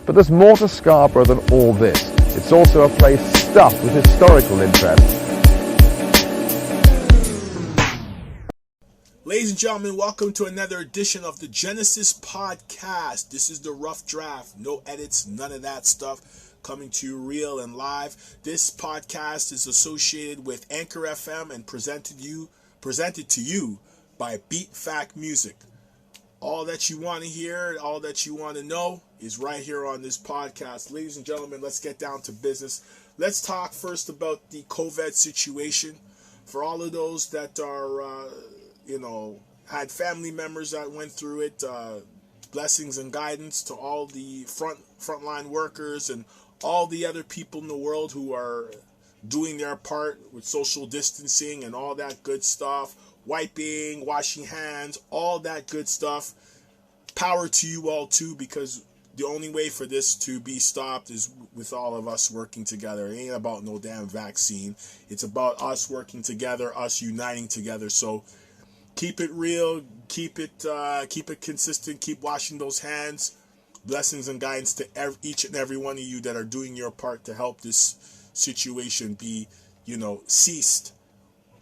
But there's more to Scarborough than all this. It's also a place stuffed with historical interest. Ladies and gentlemen, welcome to another edition of the Genesis Podcast. This is the rough draft. No edits, none of that stuff. Coming to you real and live. This podcast is associated with Anchor FM and presented to you by Beat Fact Music. All that you want to hear, all that you want to know is right here on this podcast. Ladies and gentlemen, let's get down to business. Let's talk first about the COVID situation. For all of those that are, had family members that went through it, blessings and guidance to all the frontline workers and all the other people in the world who are doing their part with social distancing and all that good stuff, wiping, washing hands, all that good stuff. Power to you all too, because the only way for this to be stopped is with all of us working together. It ain't about no damn vaccine. It's about us working together, us uniting together. So keep it real, keep it consistent, keep washing those hands. Blessings and guidance to each and every one of you that are doing your part to help this situation be, ceased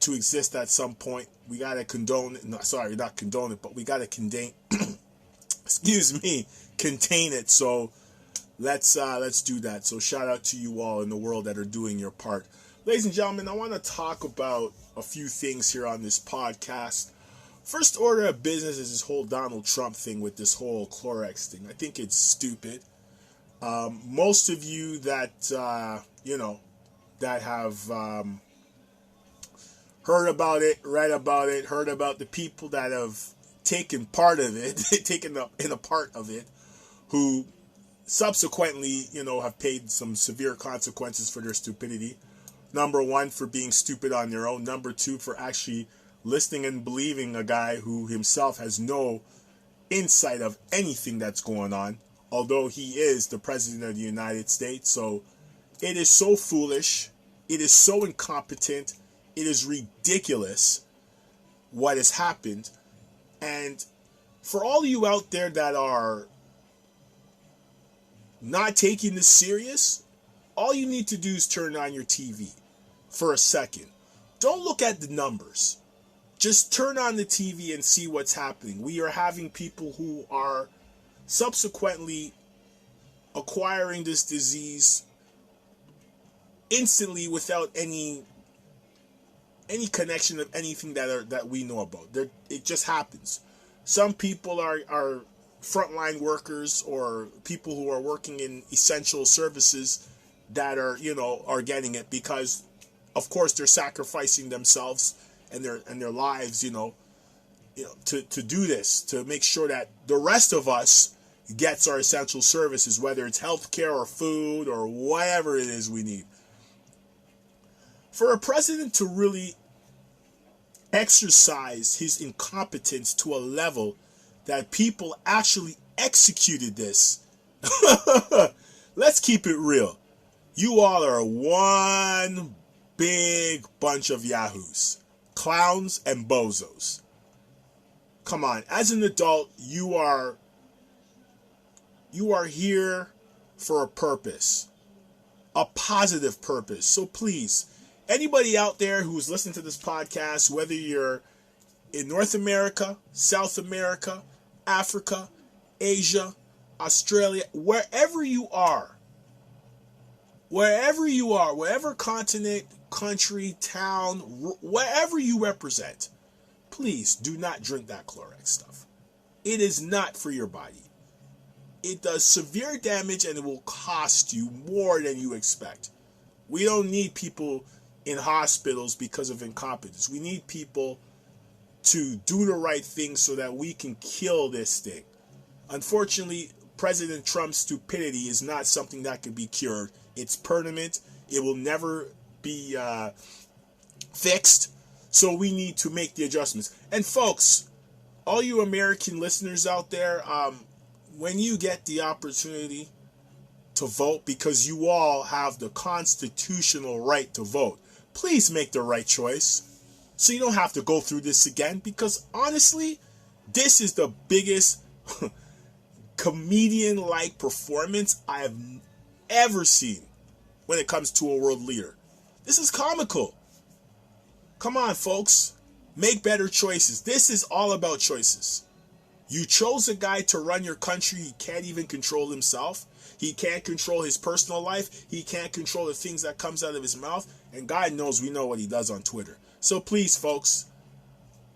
to exist at some point. We got to condone it. No, sorry, not condone it, but we got to contain it. So let's do that. So shout out to you all in the world that are doing your part. Ladies and gentlemen, I want to talk about a few things here on this podcast. First order of business is this whole Donald Trump thing with this whole Clorox thing. I think it's stupid. Most of you that, that have heard about it, read about it, heard about the people that have taken part of it, taken in a part of it, who subsequently, have paid some severe consequences for their stupidity. Number one, for being stupid on their own. Number two, for actually listening and believing a guy who himself has no insight of anything that's going on, although he is the president of the United States. So it is so foolish. It is so incompetent. It is ridiculous what has happened. And for all of you out there that are not taking this serious, all you need to do is turn on your TV for a second. Don't look at the numbers. Just turn on the TV and see what's happening. We are having people who are subsequently acquiring this disease instantly without any connection of anything that we know about. It just happens. Some people are frontline workers or people who are working in essential services that are getting it because, of course, they're sacrificing themselves and their lives, to do this, to make sure that the rest of us gets our essential services, whether it's healthcare or food or whatever it is we need. For a president to really exercise his incompetence to a level that people actually executed this, let's keep it real. You all are one big bunch of yahoos. Clowns and bozos. Come on, as an adult, you are here for a purpose, a positive purpose. So please, anybody out there who's listening to this podcast, whether you're in North America, South America, Africa, Asia, Australia, wherever you are, whatever continent, country, town, wherever you represent, please do not drink that Clorox stuff. It is not for your body. It does severe damage and it will cost you more than you expect. We don't need people in hospitals because of incompetence. We need people to do the right thing so that we can kill this thing. Unfortunately, President Trump's stupidity is not something that can be cured. It's permanent. It will never be fixed. So we need to make the adjustments. And folks, all you American listeners out there, when you get the opportunity to vote, because you all have the constitutional right to vote, please make the right choice so you don't have to go through this again, because honestly, this is the biggest comedian-like performance I have ever seen when it comes to a world leader. This is comical. Come on, folks. Make better choices. This is all about choices. You chose a guy to run your country. He can't even control himself. He can't control his personal life. He can't control the things that comes out of his mouth. And God knows we know what he does on Twitter. So please, folks,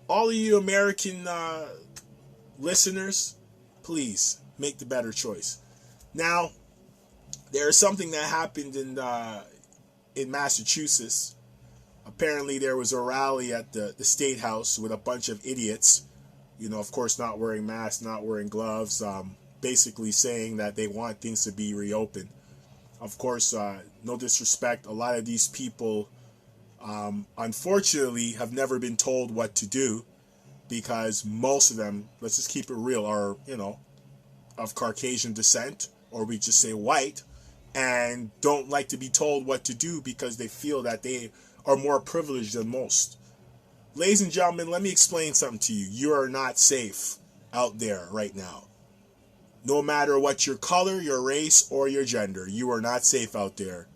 all of you American listeners, please make the better choice. Now, there is something that happened in Massachusetts. Apparently, there was a rally at the State House with a bunch of idiots. You know, of course, not wearing masks, not wearing gloves, basically saying that they want things to be reopened. Of course, no disrespect, a lot of these people, unfortunately, have never been told what to do, because most of them, let's just keep it real, are, you know, of Caucasian descent, or we just say white, and don't like to be told what to do because they feel that they are more privileged than most. Ladies and gentlemen, let me explain something to you. You are not safe out there right now. No matter what your color, your race, or your gender, you are not safe out there.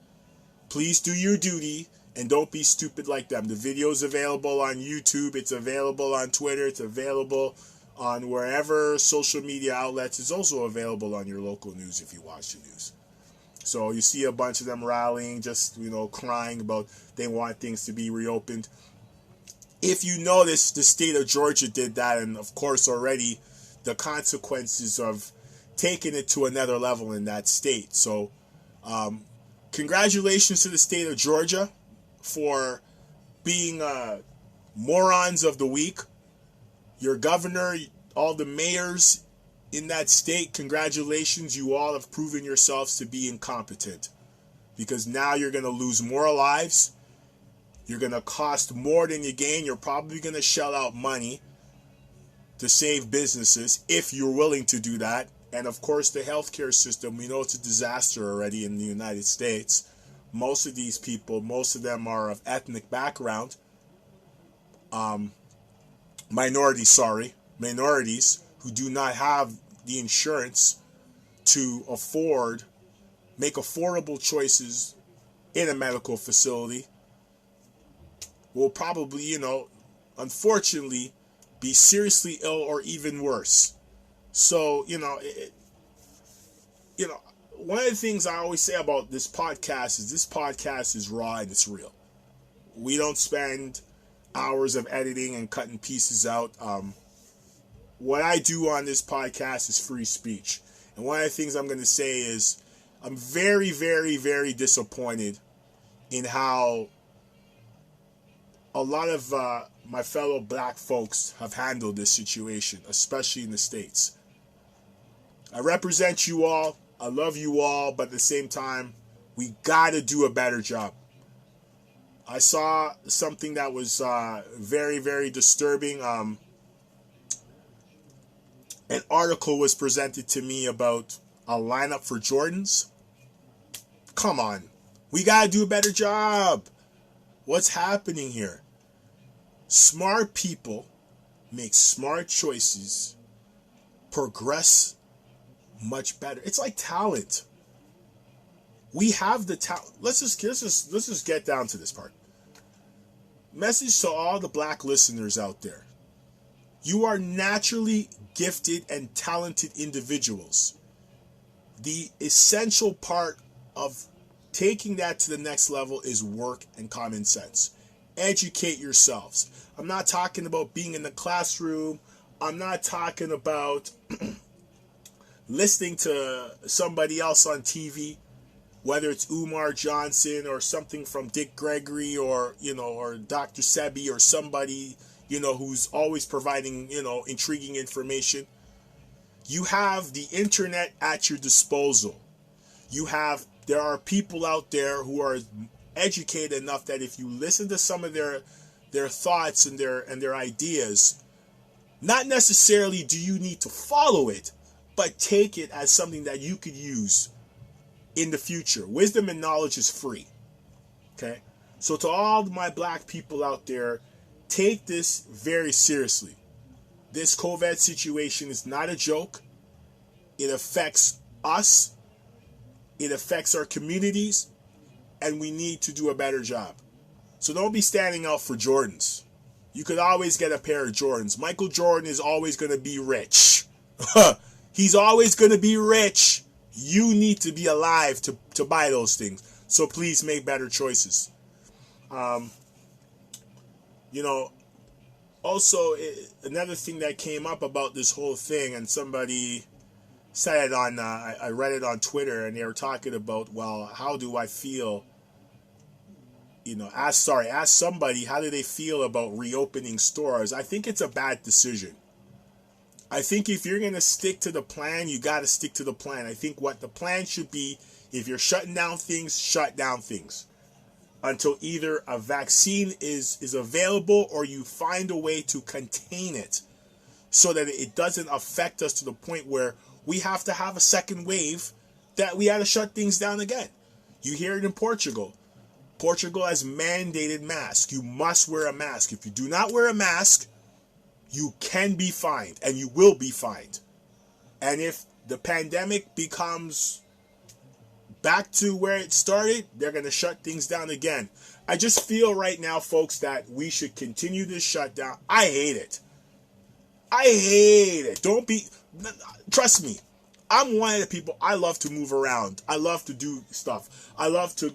Please do your duty and don't be stupid like them. The video is available on YouTube. It's available on Twitter. It's available on wherever social media outlets. It's also available on your local news if you watch the news. So you see a bunch of them rallying, just, you know, crying about they want things to be reopened. If you notice, the state of Georgia did that, and of course already the consequences of taking it to another level in that state. So congratulations to the state of Georgia for being morons of the week. Your governor, all the mayors in that state, congratulations. You all have proven yourselves to be incompetent, because now you're going to lose more lives. You're going to cost more than you gain. You're probably going to shell out money to save businesses if you're willing to do that. And of course, the healthcare system, we know it's a disaster already in the United States. Most of these people, most of them are of ethnic background. Minorities who do not have the insurance to make affordable choices in a medical facility, will probably, you know, unfortunately, be seriously ill or even worse. So, you know, one of the things I always say about this podcast is raw and it's real. We don't spend hours of editing and cutting pieces out. What I do on this podcast is free speech. And one of the things I'm going to say is I'm very, very, very disappointed in how a lot of my fellow black folks have handled this situation, especially in the States. I represent you all. I love you all, but at the same time, we got to do a better job. I saw something that was very, very disturbing. An article was presented to me about a lineup for Jordans. Come on. We got to do a better job. What's happening here? Smart people make smart choices, progress much better. It's like talent. We have the talent. Let's just get down to this part. Message to all the black listeners out there. You are naturally gifted and talented individuals. The essential part of taking that to the next level is work and common sense. Educate yourselves. I'm not talking about being in the classroom. I'm not talking about listening to somebody else on TV, whether it's Umar Johnson or something from Dick Gregory or, or Dr. Sebi or somebody, who's always providing, intriguing information. You have the internet at your disposal. There are people out there who are educated enough that if you listen to some of their thoughts and their ideas, not necessarily do you need to follow it, but take it as something that you could use in the future. Wisdom and knowledge is free. Okay? So to all my black people out there, take this very seriously. This COVID situation is not a joke. It affects us. It affects our communities. And we need to do a better job. So don't be standing out for Jordans. You could always get a pair of Jordans. Michael Jordan is always going to be rich. He's always going to be rich. You need to be alive to buy those things. So please make better choices. Also, another thing that came up about this whole thing, and somebody said it on, I read it on Twitter, and they were talking about, well, how do I feel? Ask somebody, how do they feel about reopening stores? I think it's a bad decision. I think if you're going to stick to the plan, you got to stick to the plan. I think what the plan should be, if you're shutting down things, shut down things. Until either a vaccine is available or you find a way to contain it so that it doesn't affect us to the point where we have to have a second wave that we had to shut things down again. You hear it in Portugal. Portugal has mandated masks. You must wear a mask. If you do not wear a mask, you can be fined, and you will be fined. And if the pandemic becomes back to where it started, they're going to shut things down again. I just feel right now, folks, that we should continue this shutdown. I hate it. I hate it. Trust me. I'm one of the people, I love to move around. I love to do stuff. I love to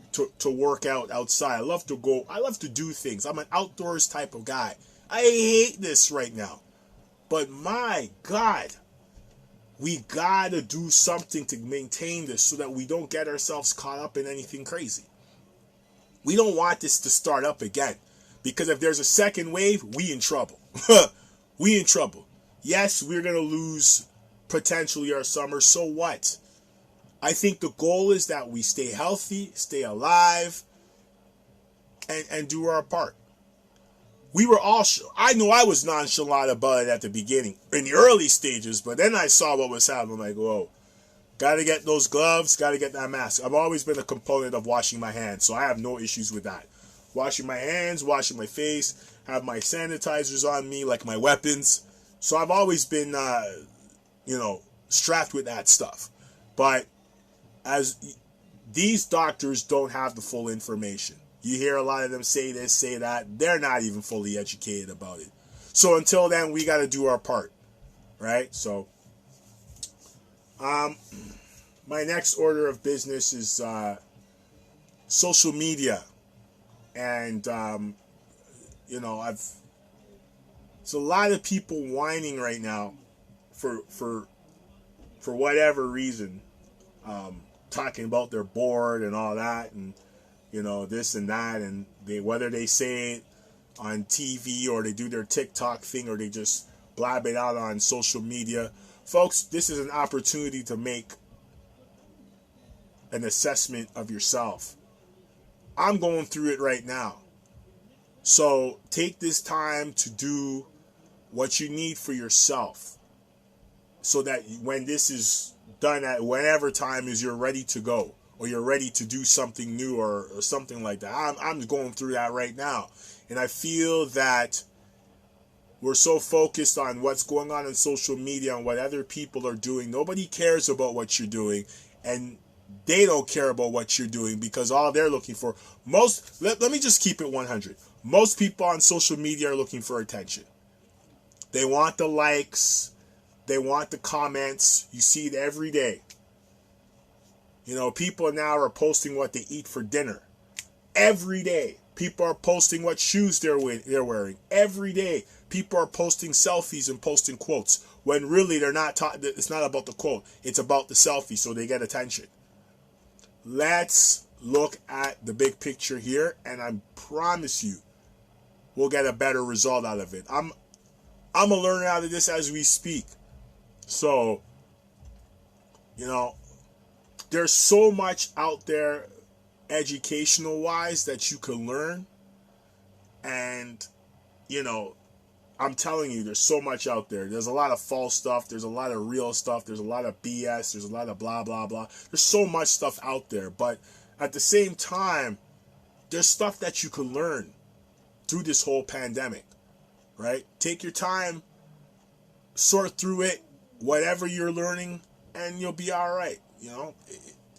work out outside. I love to do things. I'm an outdoors type of guy. I hate this right now. But my God, we gotta do something to maintain this so that we don't get ourselves caught up in anything crazy. We don't want this to start up again. Because if there's a second wave, we in trouble. We in trouble. Yes, we're gonna lose potentially our summer. So what? I think the goal is that we stay healthy, stay alive, and do our part. We were all, I know I was nonchalant about it at the beginning, in the early stages, but then I saw what was happening. I'm like, whoa, gotta get those gloves, gotta get that mask. I've always been a component of washing my hands, so I have no issues with that. Washing my hands, washing my face, have my sanitizers on me, like my weapons. So I've always been, strapped with that stuff. But as these doctors don't have the full information. You hear a lot of them say this, say that. They're not even fully educated about it. So until then, we got to do our part, right? So, my next order of business is social media, and there's a lot of people whining right now for whatever reason, talking about they're bored and all that, and this and that, and whether they say it on TV or they do their TikTok thing or they just blab it out on social media. Folks, this is an opportunity to make an assessment of yourself. I'm going through it right now. So take this time to do what you need for yourself so that when this is done at whenever time is you're ready to go. Or you're ready to do something new or something like that. I'm going through that right now. And I feel that we're so focused on what's going on social media and what other people are doing. Nobody cares about what you're doing. And they don't care about what you're doing because all they're looking for... Let me just keep it 100. Most people on social media are looking for attention. They want the likes. They want the comments. You see it every day. People now are posting what they eat for dinner. Every day. People are posting what shoes they're wearing. Every day. People are posting selfies and posting quotes. When really they're not it's not about the quote. It's about the selfie so they get attention. Let's look at the big picture here, and I promise you we'll get a better result out of it. I'm going to learn out of this as we speak. So, there's so much out there educational wise that you can learn. And, I'm telling you, there's so much out there. There's a lot of false stuff. There's a lot of real stuff. There's a lot of BS. There's a lot of blah, blah, blah. There's so much stuff out there. But at the same time, there's stuff that you can learn through this whole pandemic, right? Take your time, sort through it. Whatever you're learning, and you'll be all right. You know,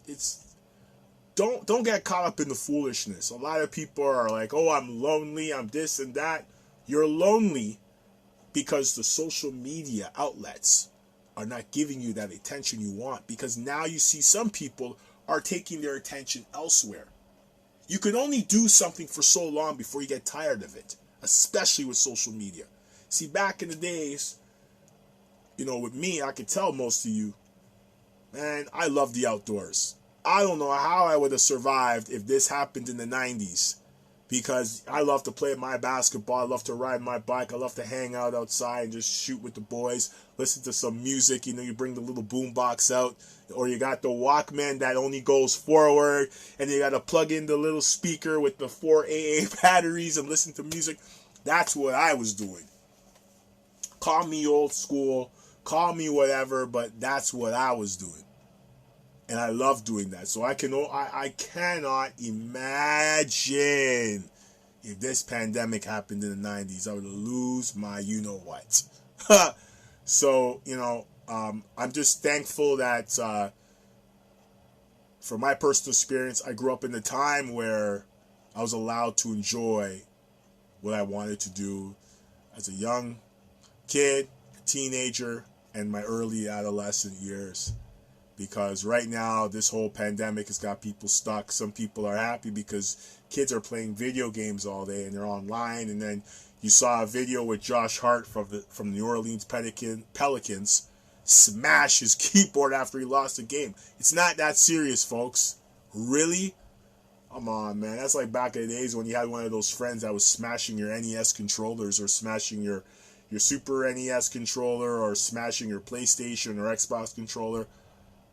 it's don't get caught up in the foolishness. A lot of people are like, oh, I'm lonely, I'm this and that. You're lonely because the social media outlets are not giving you that attention you want, because now you see some people are taking their attention elsewhere. You can only do something for so long before you get tired of it, especially with social media. See, back in the days, you know, with me, I could tell most of you, man, I love the outdoors. I don't know how I would have survived if this happened in the 90s, because I love to play my basketball, I love to ride my bike, I love to hang out outside and just shoot with the boys, listen to some music. You know, you bring the little boom box out, or you got the Walkman that only goes forward, and you got to plug in the little speaker with the 4 AA batteries and listen to music. That's what I was doing. Call me old school, call me whatever, but that's what I was doing. And I love doing that. So I cannot imagine if this pandemic happened in the 90s. I would lose my you-know-what. So, you know, I'm just thankful that for my personal experience, I grew up in a time where I was allowed to enjoy what I wanted to do as a young kid, teenager, and my early adolescent years. Because right now, this whole pandemic has got people stuck. Some people are happy because kids are playing video games all day and they're online. And then you saw a video with Josh Hart from the New Orleans Pelicans smash his keyboard after he lost a game. It's not that serious, folks. Really? Come on, man. That's like back in the days when you had one of those friends that was smashing your NES controllers, or smashing your Super NES controller, or smashing your PlayStation or Xbox controller.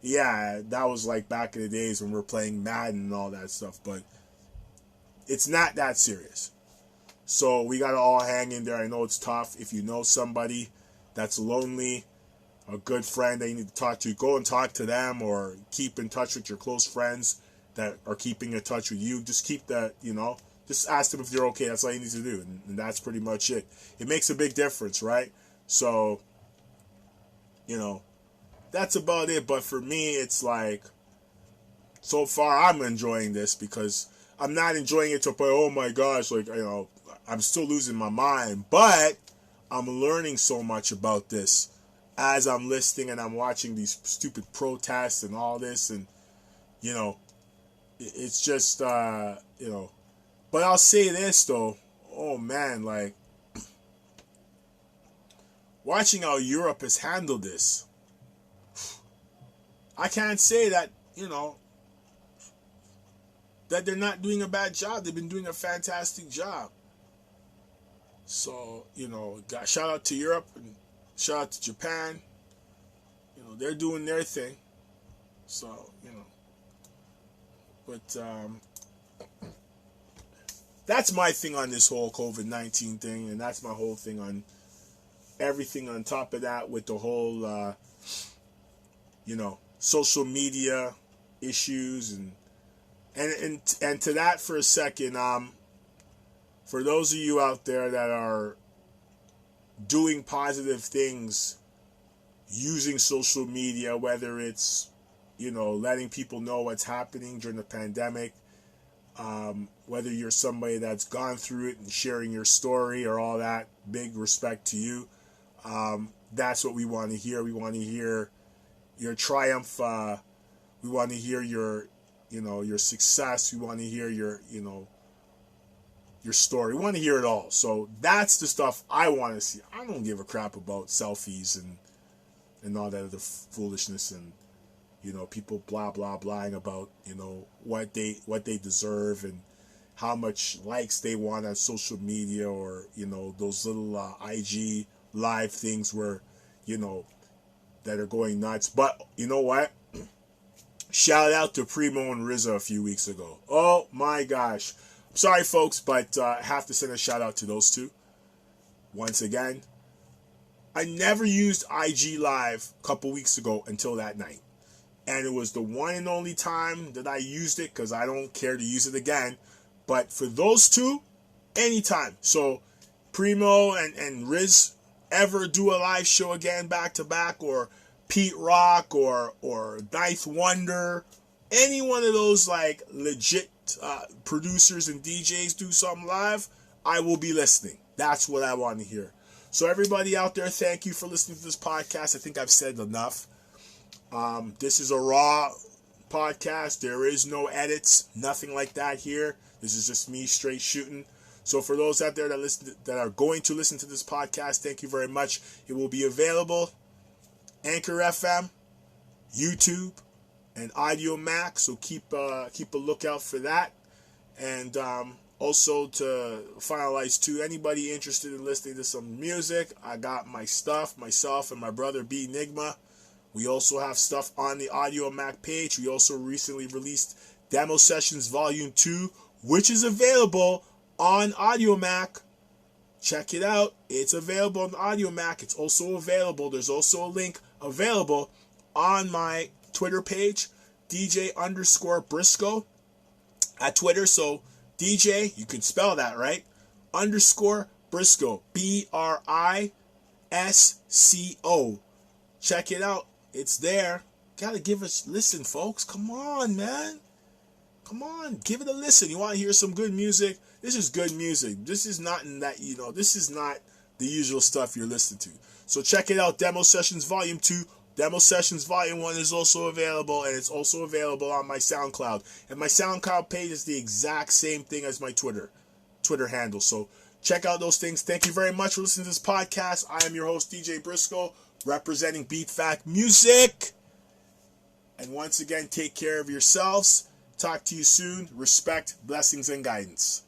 Yeah, that was like back in the days when we were playing Madden and all that stuff, but it's not that serious. So we got to all hang in there. I know it's tough. If you know somebody that's lonely, a good friend that you need to talk to, go and talk to them, or keep in touch with your close friends that are keeping in touch with you. Just keep that, you know, just ask them if they're okay. That's all you need to do, and that's pretty much it. It makes a big difference, right? So, you know, that's about it. But for me, it's like, so far I'm enjoying this, because I'm not enjoying it to play, oh my gosh, like, you know, I'm still losing my mind, but I'm learning so much about this as I'm listening and I'm watching these stupid protests and all this, and, you know, it's just, you know, but I'll say this though, oh man, like, watching how Europe has handled this, I can't say that, you know, that they're not doing a bad job. They've been doing a fantastic job. So, you know, shout out to Europe and shout out to Japan. You know, they're doing their thing. So, you know, but that's my thing on this whole COVID-19 thing, and that's my whole thing on everything on top of that, with the whole, you know, social media issues, and to that for a second, for those of you out there that are doing positive things using social media, whether it's, you know, letting people know what's happening during the pandemic, whether you're somebody that's gone through it and sharing your story or all that, big respect to you. That's what we want to hear. We want to hear your triumph. We want to hear your, you know, your success. We want to hear your, you know, your story. We want to hear it all. So that's the stuff I want to see. I don't give a crap about selfies and all that other foolishness, and, you know, people blah blah blahing about, you know, what they deserve and how much likes they want on social media, or, you know, those little IG live things where, you know, that are going nuts. But you know what? Shout out to Primo and RZA a few weeks ago. Oh my gosh. Sorry folks, but I have to send a shout out to those two. Once again, I never used IG Live a couple weeks ago until that night. And it was the one and only time that I used it, because I don't care to use it again. But for those two, anytime. So Primo and Riz ever do a live show again back to back, or Pete Rock or Ninth Wonder, any one of those like legit producers and DJs do something live, I will be listening. That's what I want to hear. So everybody out there, thank you for listening to this podcast. I think I've said enough. This is a raw podcast. There is no edits, nothing like that here. This is just me straight shooting. So for those out there that are going to listen to this podcast, thank you very much. It will be available Anchor FM, YouTube, and Audio Mac. So keep a lookout for that. And also to finalize too, anybody interested in listening to some music, I got my stuff, myself and my brother B Nigma. We also have stuff on the Audio Mac page. We also recently released Demo Sessions Volume 2, which is available on Audio Mac. Check it out. It's available on Audio Mac. It's also available. There's also a link available on my Twitter page, DJ_Briscoe at Twitter. So DJ, you can spell that right, _Briscoe, BRISCO. Check it out. It's there. Gotta give us listen, folks. Come on, man. Come on, give it a listen. You want to hear some good music? This is good music. This is not in that, this is not the usual stuff you're listening to. So check it out. Demo Sessions Volume 2. Demo Sessions Volume 1 is also available, and it's also available on my SoundCloud. And my SoundCloud page is the exact same thing as my Twitter handle. So check out those things. Thank you very much for listening to this podcast. I am your host, DJ Briscoe, representing Beat Fact Music. And once again, take care of yourselves. Talk to you soon. Respect, blessings, and guidance.